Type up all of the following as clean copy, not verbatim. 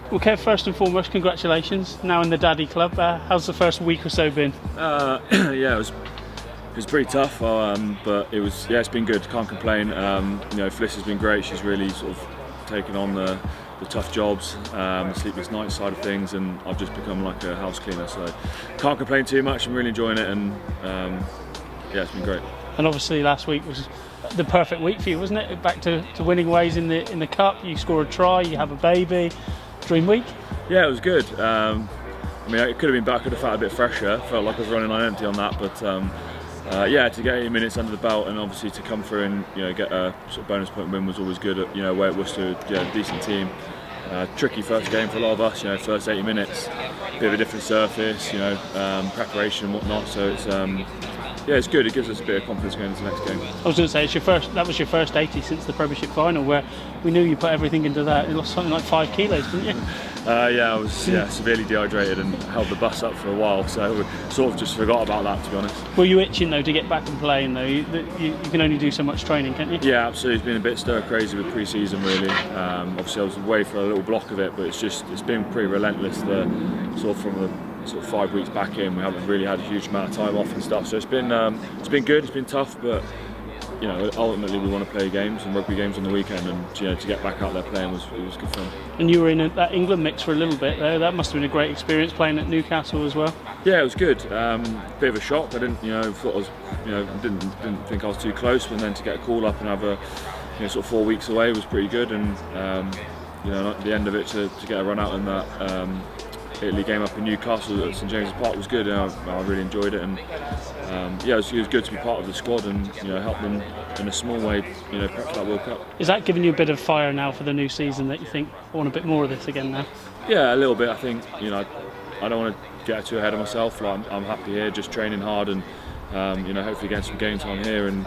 Well, Kev, first and foremost, congratulations. Now in the Daddy Club. How's the first week or so been? Yeah, it was pretty tough, but it's been good. Can't complain. Fliss has been great. She's really sort of taken on the tough jobs, the sleepless night side of things, and I've just become like a house cleaner. So can't complain too much. I'm really enjoying it, and it's been great. And obviously last week was the perfect week for you, wasn't it? Back to winning ways in the cup. You score a try, you have a baby. Dream week? Yeah, it was good. It could have been better. I could have felt a bit fresher. Felt like I was running on empty on that, but to get 80 minutes under the belt and obviously to come through and get a sort of bonus point win was always good. Away at Worcester, decent team. Tricky first game for a lot of us. First 80 minutes, bit of a different surface. Preparation and whatnot. So it's good. It gives us a bit of confidence going into the next game. I was going to say that was your first 80 since the Premiership final, where we knew you put everything into that. You lost something like 5 kilos, didn't you? I was severely dehydrated and held the bus up for a while, so we sort of just forgot about that, to be honest. Were you itching though to get back and playing though? You can only do so much training, can't you? Yeah, absolutely. It's been a bit stir crazy with pre-season really. Obviously I was away for a little block of it, but it's been pretty relentless. From the 5 weeks back in, we haven't really had a huge amount of time off and stuff. So it's been good. It's been tough, but ultimately we want to play games and rugby games on the weekend, and to get back out there playing was good fun. And you were in that England mix for a little bit though. That must have been a great experience playing at Newcastle as well. Yeah, it was good. Bit of a shock. I didn't think I was too close, but then to get a call up and have a 4 weeks away was pretty good. And at the end of it to get a run out in that Italy game up in Newcastle at St James's Park was good. I really enjoyed it, and it was good to be part of the squad and help them in a small way prep for that World Cup. Is that giving you a bit of fire now for the new season, that you think I want a bit more of this again now? Yeah, a little bit. I think I don't want to get too ahead of myself. I'm happy here, just training hard, and hopefully getting some game time here. And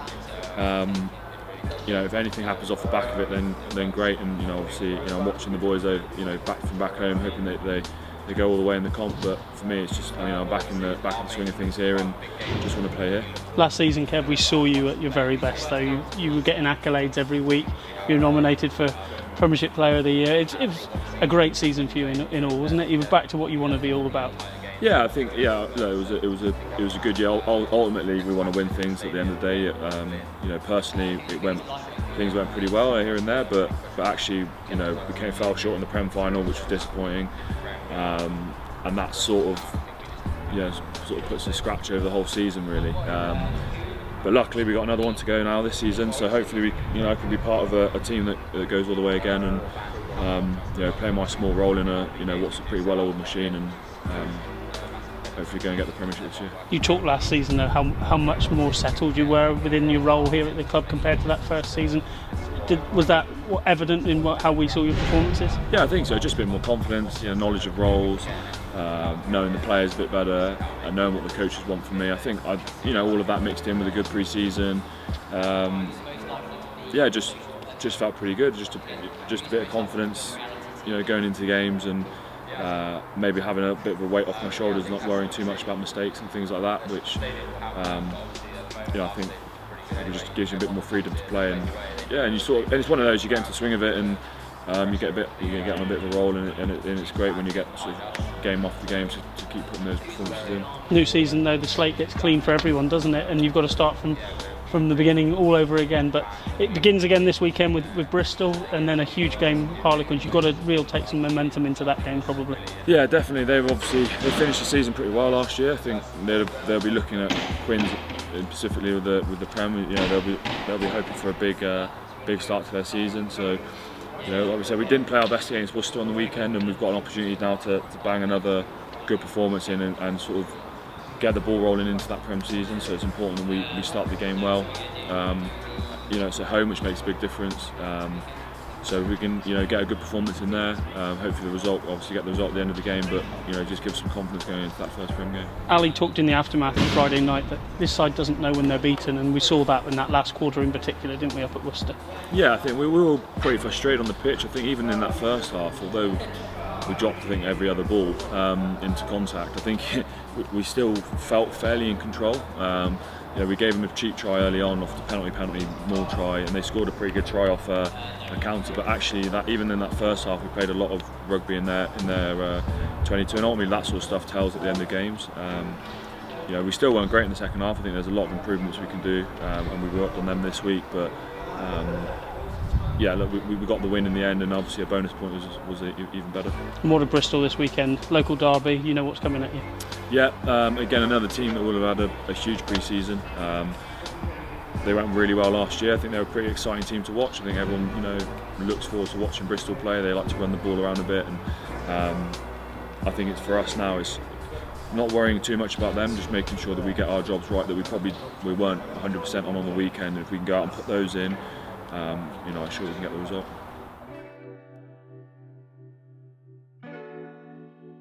if anything happens off the back of it, then great. And obviously I'm watching the boys back from back home, hoping that they go all the way in the comp, but for me it's just I'm back in the swing of things here and just want to play here. Last season, Kev, we saw you at your very best though. You were getting accolades every week. You were nominated for Premiership Player of the Year. It was a great season for you in all, wasn't it? You were back to what you want to be all about. Yeah, I think it was a good year. Ultimately, we want to win things at the end of the day. Personally, things went pretty well here and there, but actually, we fell short in the Prem final, which was disappointing. And that sort of puts a scratch over the whole season, really. But luckily, we got another one to go now this season, so hopefully, I can be part of a team that goes all the way again, and play my small role in what's a pretty well-oiled machine, and hopefully go and get the Premiership this year. You talked last season though how much more settled you were within your role here at the club compared to that first season. Was that evident in how we saw your performances? Yeah, I think so. Just a bit more confidence, knowledge of roles, knowing the players a bit better, and knowing what the coaches want from me. I think all of that mixed in with a good pre-season. Just felt pretty good. Just a bit of confidence, going into games, and maybe having a bit of a weight off my shoulders, not worrying too much about mistakes and things like that, which I think it just gives you a bit more freedom to play. And it's one of those, you get into the swing of it, and you get on a bit of a roll, and it's great when you get sort of game after game to keep putting those performances in. New season though, the slate gets clean for everyone, doesn't it? And you've got to start from the beginning all over again, but it begins again this weekend with Bristol, and then a huge game, Harlequins. You've got to take some momentum into that game probably. Yeah, definitely. They finished the season pretty well last year. I think they'll be looking at Quins specifically with the Prem. They'll be hoping for a big start to their season. So like we said, we didn't play our best against Worcester on the weekend, and we've got an opportunity now to bang another good performance in and sort of get the ball rolling into that Prem season. So it's important that we start the game well. It's at home, which makes a big difference. So we can get a good performance in there. Hopefully get the result at the end of the game, but just give some confidence going into that first Prem game. Ali talked in the aftermath of Friday night that this side doesn't know when they're beaten, and we saw that in that last quarter in particular, didn't we, up at Worcester? Yeah, I think we were all pretty frustrated on the pitch. I think even in that first half, although we dropped every other ball into contact, I think we still felt fairly in control. we gave them a cheap try early on off the penalty maul try, and they scored a pretty good try off a counter. But actually, even in that first half, we played a lot of rugby in their 22, and ultimately that sort of stuff tells at the end of games. We still weren't great in the second half. I think there's a lot of improvements we can do, and we worked on them this week. But look, we got the win in the end, and obviously a bonus point was even better. More to Bristol this weekend, local derby. You know what's coming at you. Yeah, again another team that will have had a huge pre-season. They went really well last year. I think they're a pretty exciting team to watch. I think everyone looks forward to watching Bristol play. They like to run the ball around a bit, and I think it's for us now. It's not worrying too much about them, just making sure that we get our jobs right, that we weren't 100% on the weekend. And if we can go out and put those in, I'm sure we can get the result.